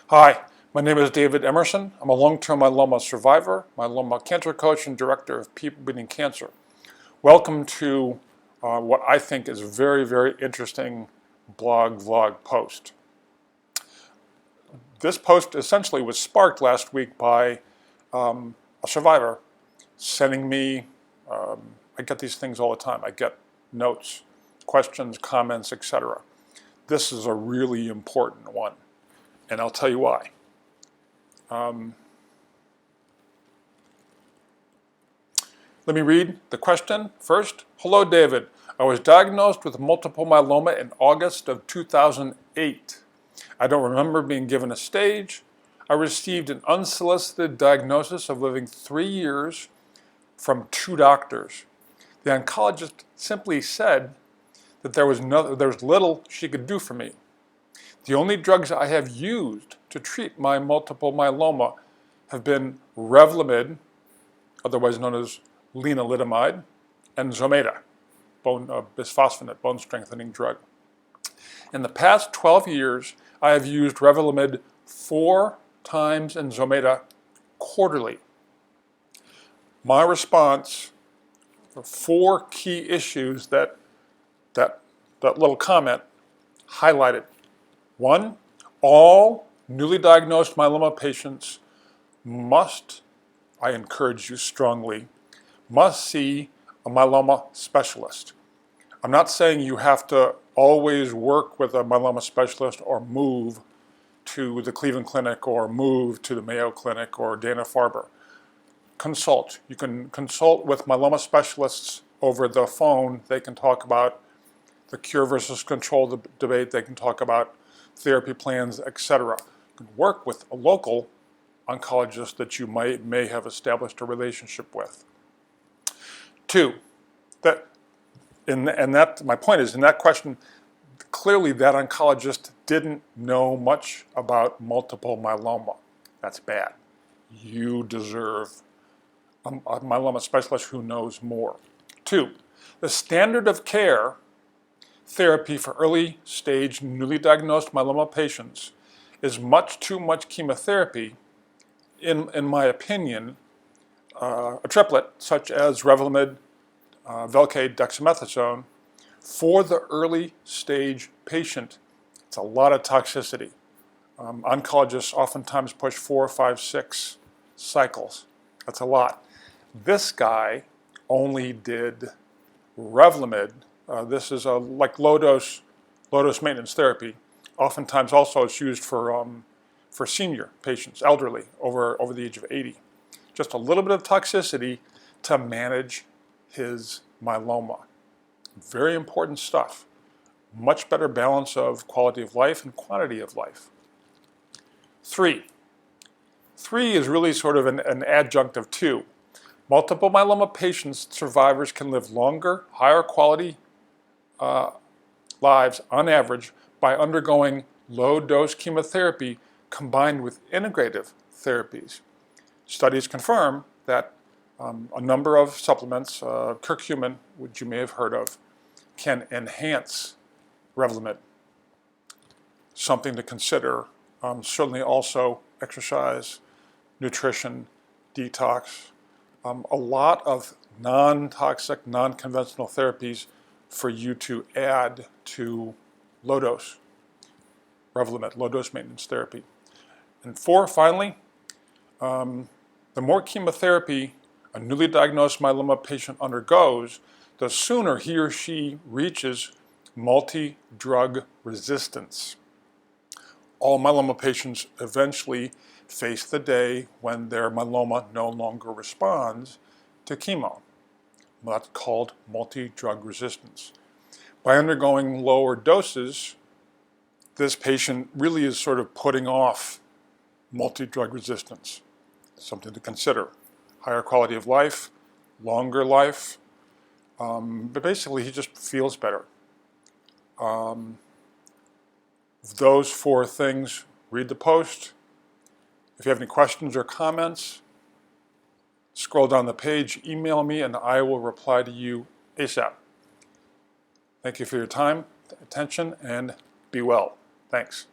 Hi, my name is David Emerson. I'm a long-term myeloma survivor, myeloma cancer coach, and director of People Beating Cancer. Welcome to what I think is a very, very interesting vlog post. This post essentially was sparked last week by a survivor sending me, I get these things all the time. I get notes, questions, comments, etc. This is a really important one, and I'll tell you why. Let me read the question first. Hello, David. I was diagnosed with multiple myeloma in August of 2008. I don't remember being given a stage. I received an unsolicited diagnosis of living 3 years from 2 doctors. The oncologist simply said that there was little she could do for me. The only drugs I have used to treat my multiple myeloma have been Revlimid, otherwise known as lenalidomide, and Zometa, bisphosphonate, bone strengthening drug. In the past 12 years, I have used Revlimid 4 times and Zometa quarterly. My response, the 4 key issues that little comment highlighted. 1, all newly diagnosed myeloma patients must, I encourage you strongly, must see a myeloma specialist. I'm not saying you have to always work with a myeloma specialist or move to the Cleveland Clinic or move to the Mayo Clinic or Dana-Farber. Consult. You can consult with myeloma specialists over the phone. They can talk about the cure versus control debate. They can talk about therapy plans, etc. You can work with a local oncologist that you may have established a relationship with. 2, my point is, in that question, clearly that oncologist didn't know much about multiple myeloma. That's bad. You deserve a myeloma specialist who knows more. 2, the standard of care therapy for early stage newly diagnosed myeloma patients is much too much chemotherapy, in my opinion. A triplet such as Revlimid, Velcade, dexamethasone, for the early stage patient, it's a lot of toxicity. Oncologists oftentimes push 4, 5, 6 cycles. That's a lot. This guy only did Revlimid. This is like low dose maintenance therapy. Oftentimes also it's used for senior patients, elderly, over the age of 80. Just a little bit of toxicity to manage his myeloma. Very important stuff. Much better balance of quality of life and quantity of life. 3 is really sort of an adjunct of 2. Multiple myeloma patients, survivors, can live longer, higher quality lives on average by undergoing low-dose chemotherapy combined with integrative therapies. Studies confirm that a number of supplements, curcumin, which you may have heard of, can enhance Revlimid. Something to consider. Certainly also exercise, nutrition, detox. A lot of non-toxic, non-conventional therapies for you to add to low-dose Revlimid, low-dose maintenance therapy. And 4, finally, the more chemotherapy a newly diagnosed myeloma patient undergoes, the sooner he or she reaches multi-drug resistance. All myeloma patients eventually face the day when their myeloma no longer responds to chemo. That's called multi-drug resistance. By undergoing lower doses, this patient really is sort of putting off multi-drug resistance. Something to consider. Higher quality of life, longer life, but basically he just feels better. Those 4 things, read the post. If you have any questions or comments, scroll down the page, email me, and I will reply to you ASAP. Thank you for your time, attention, and be well. Thanks.